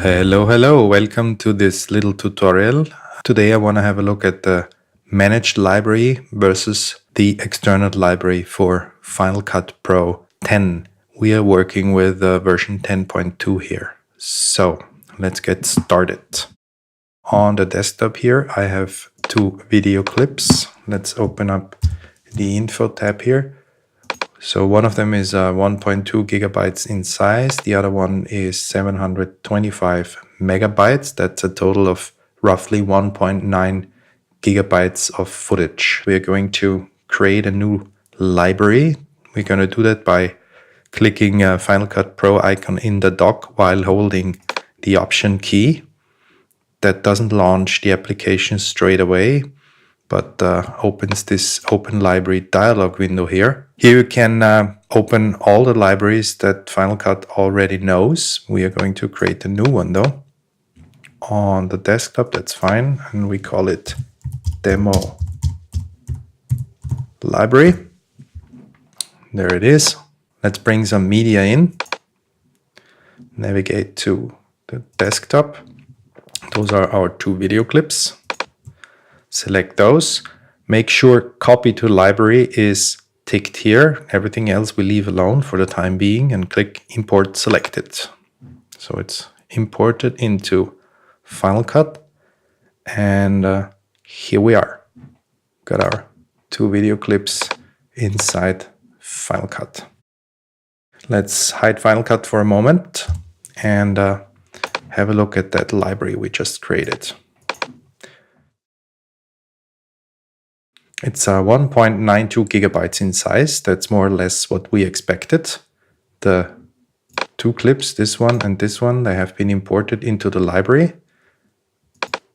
Hello, welcome to this little tutorial. Today I want to have a look at the managed library versus the external library for Final Cut Pro 10. We are working with version 10.2 here. So let's get started. On the desktop here I have two video clips. Let's open up the info tab here. So one of them is 1.2 gigabytes in size. The other one is 725 megabytes. That's a total of roughly 1.9 gigabytes of footage. We are going to create a new library. We're going to do that by clicking Final Cut Pro icon in the dock while holding the Option key. That doesn't launch the application straight away, but opens this Open Library dialog window here. Here you can open all the libraries that Final Cut already knows. We are going to create a new one though. On the desktop, that's fine, and we call it Demo Library. There it is. Let's bring some media in. Navigate to the desktop. Those are our two video clips. Select those. Make sure copy to library is ticked here. Everything else we leave alone for the time being, and click import selected. So it's imported into Final Cut, and here we are. Got our two video clips inside Final Cut. Let's hide Final Cut for a moment and have a look at that library we just created. It's 1.92 gigabytes in size. That's more or less what we expected. The two clips, this one and this one, they have been imported into the library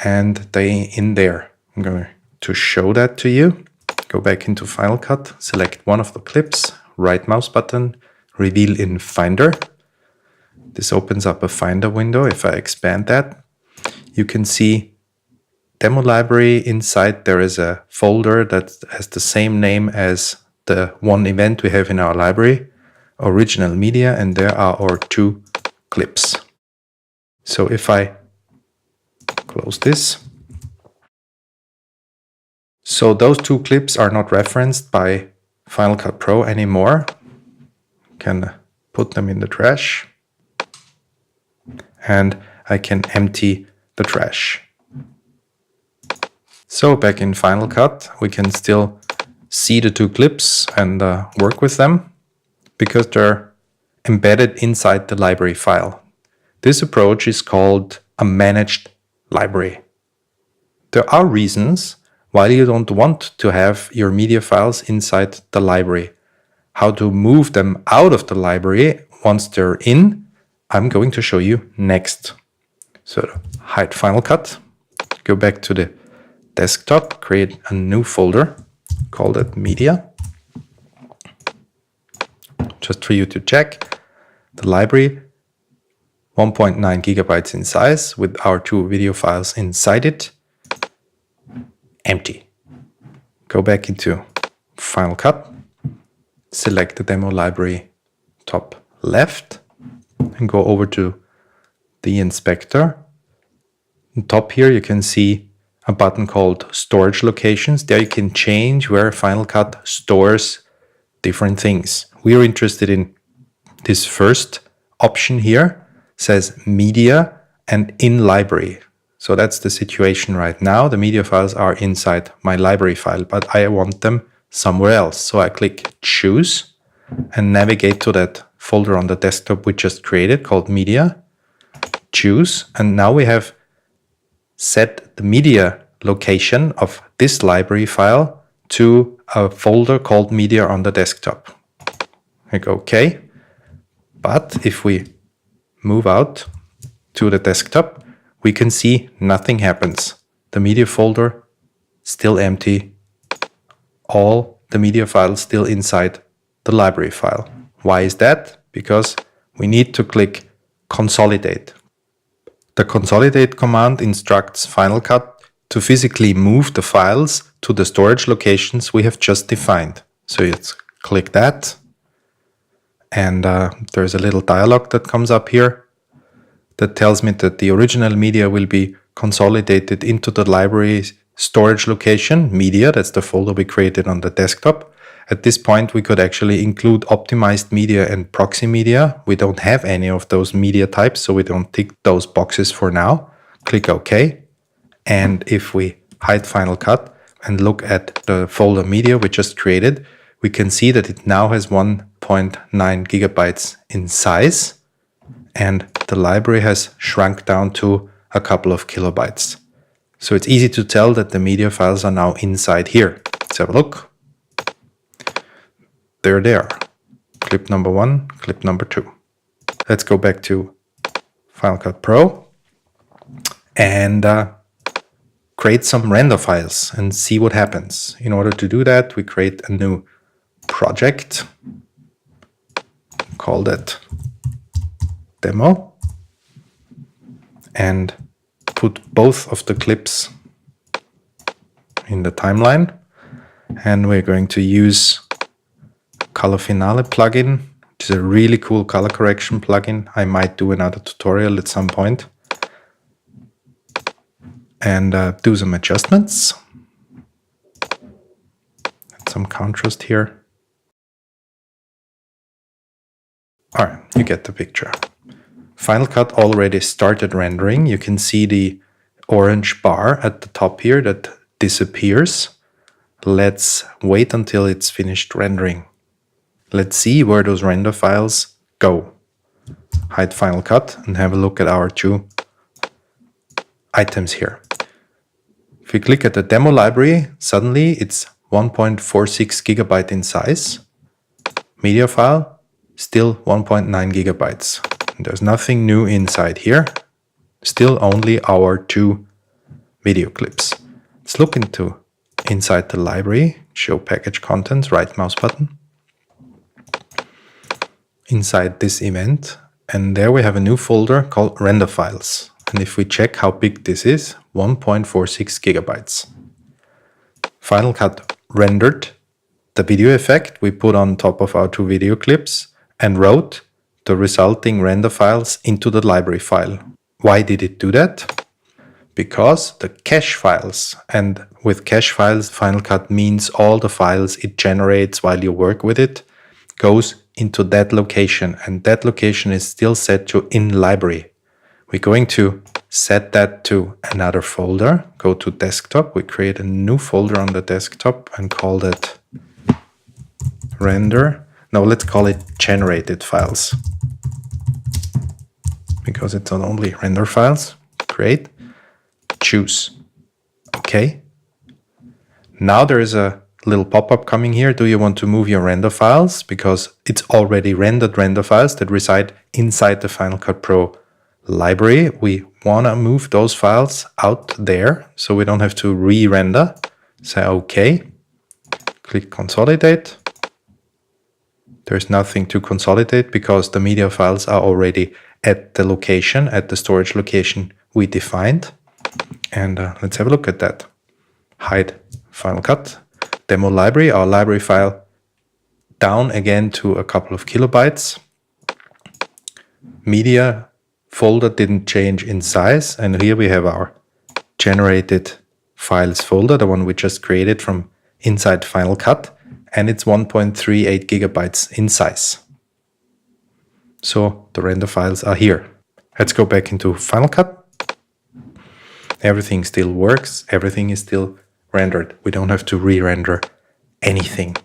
and they in there. I'm going to show that to you. Go back into Final Cut, select one of the clips, right mouse button, reveal in Finder. This opens up a Finder window. If I expand that, you can see Demo Library. Inside there is a folder that has the same name as the one event we have in our library, Original Media, and there are our two clips. So if I close this, so those two clips are not referenced by Final Cut Pro anymore. Can put them in the trash, and I can empty the trash. So back in Final Cut, we can still see the two clips and work with them because they're embedded inside the library file. This approach is called a managed library. There are reasons why you don't want to have your media files inside the library. How to move them out of the library once they're in, I'm going to show you next. So hide Final Cut, go back to the desktop, create a new folder, call it Media. Just for you to check, the library, 1.9 gigabytes in size with our two video files inside it, empty. Go back into Final Cut, select the Demo Library top left, and go over to the inspector. On top here you can see a button called Storage Locations. There you can change where Final Cut stores different things. We are interested in this first option here, says Media and in Library. So that's the situation right now. The media files are inside my library file, but I want them somewhere else. So I click Choose and navigate to that folder on the desktop we just created called Media. Choose, and now we have set the media location of this library file to a folder called Media on the desktop. Click OK. But if we move out to the desktop, we can see nothing happens. The media folder still empty. All the media files still inside the library file. Why is that? Because we need to click Consolidate. The Consolidate command instructs Final Cut to physically move the files to the storage locations we have just defined. So let's click that, and there's a little dialog that comes up here. that tells me that the original media will be consolidated into the library storage location, media, that's the folder we created on the desktop. At this point, we could actually include optimized media and proxy media. We don't have any of those media types, so we don't tick those boxes for now. Click OK. And if we hide Final Cut and look at the folder media we just created, we can see that it now has 1.9 gigabytes in size, and the library has shrunk down to a couple of kilobytes. So it's easy to tell that the media files are now inside here. Let's have a look. They're there. Clip number 1, clip number 2. Let's go back to Final Cut Pro and create some render files and see what happens. In order to do that, we create a new project. Call that demo and put both of the clips in the timeline. And we're going to use Color Finale plugin, which is a really cool color correction plugin. I might do another tutorial at some point. And do some adjustments. Add some contrast here. Alright, you get the picture. Final Cut already started rendering. You can see the orange bar at the top here that disappears. Let's wait until it's finished rendering. Let's see where those render files go. Hide Final Cut and have a look at our two items here. If we click at the demo library, suddenly it's 1.46 gigabyte in size. Media file, still 1.9 gigabytes. There's nothing new inside here. Still only our two video clips. Let's look inside the library. Show package contents, right mouse button. Inside this event, and there we have a new folder called render files. And if we check how big this is, 1.46 gigabytes. Final Cut rendered the video effect we put on top of our two video clips and wrote the resulting render files into the library file. Why did it do that? Because the cache files, and with cache files, Final Cut means all the files it generates while you work with it, goes into that location, and that location is still set to in library. We're going to set that to another folder. Go to desktop. We create a new folder on the desktop and call that render. No, let's call it generated files, because it's not only render files. Create, choose. Okay. Now there is a little pop-up coming here. Do you want to move your render files? Because it's already rendered render files that reside inside the Final Cut Pro library. We want to move those files out there so we don't have to re-render. Say OK. Click consolidate. There's nothing to consolidate because the media files are already at the location, at the storage location we defined. And let's have a look at that. Hide Final Cut. Demo library, our library file, down again to a couple of kilobytes. Media folder didn't change in size, and here we have our generated files folder, the one we just created from inside Final Cut, and it's 1.38 gigabytes in size. So the render files are here. Let's go back into Final Cut. Everything still works, everything is still rendered. We don't have to re-render anything.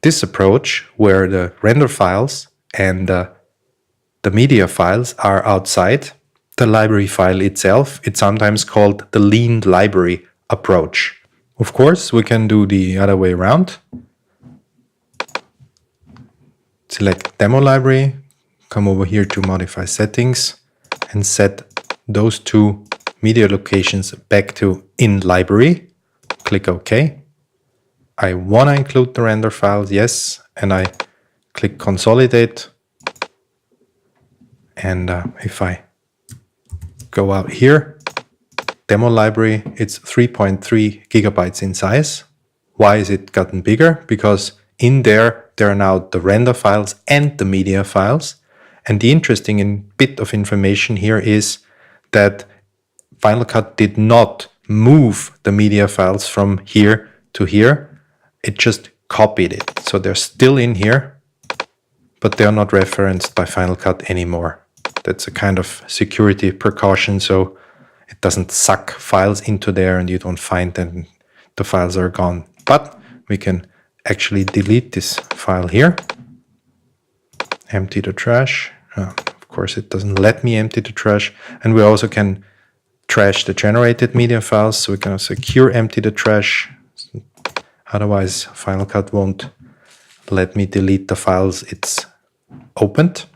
This approach, where the render files and the media files are outside the library file itself, it's sometimes called the lean library approach. Of course, we can do the other way around. Select demo library, come over here to modify settings and set those two media locations back to in library. Click OK. I want to include the render files, yes, and I click consolidate. And if I go out here, demo library, it's 3.3 gigabytes in size. Why is it gotten bigger? Because in there are now the render files and the media files. And the interesting bit of information here is that Final Cut did not move the media files from here to here. It just copied it. So they're still in here, but they're not referenced by Final Cut anymore. That's a kind of security precaution, so it doesn't suck files into there and you don't find them, the files are gone. But we can actually delete this file here, empty the trash. Of course, it doesn't let me empty the trash. And we also can trash the generated media files, so we can secure empty the trash. Otherwise, Final Cut won't let me delete the files it's opened.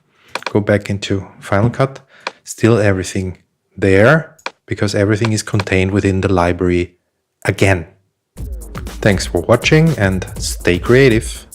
Go back into Final Cut. Still everything there, because everything is contained within the library again. Thanks for watching and stay creative.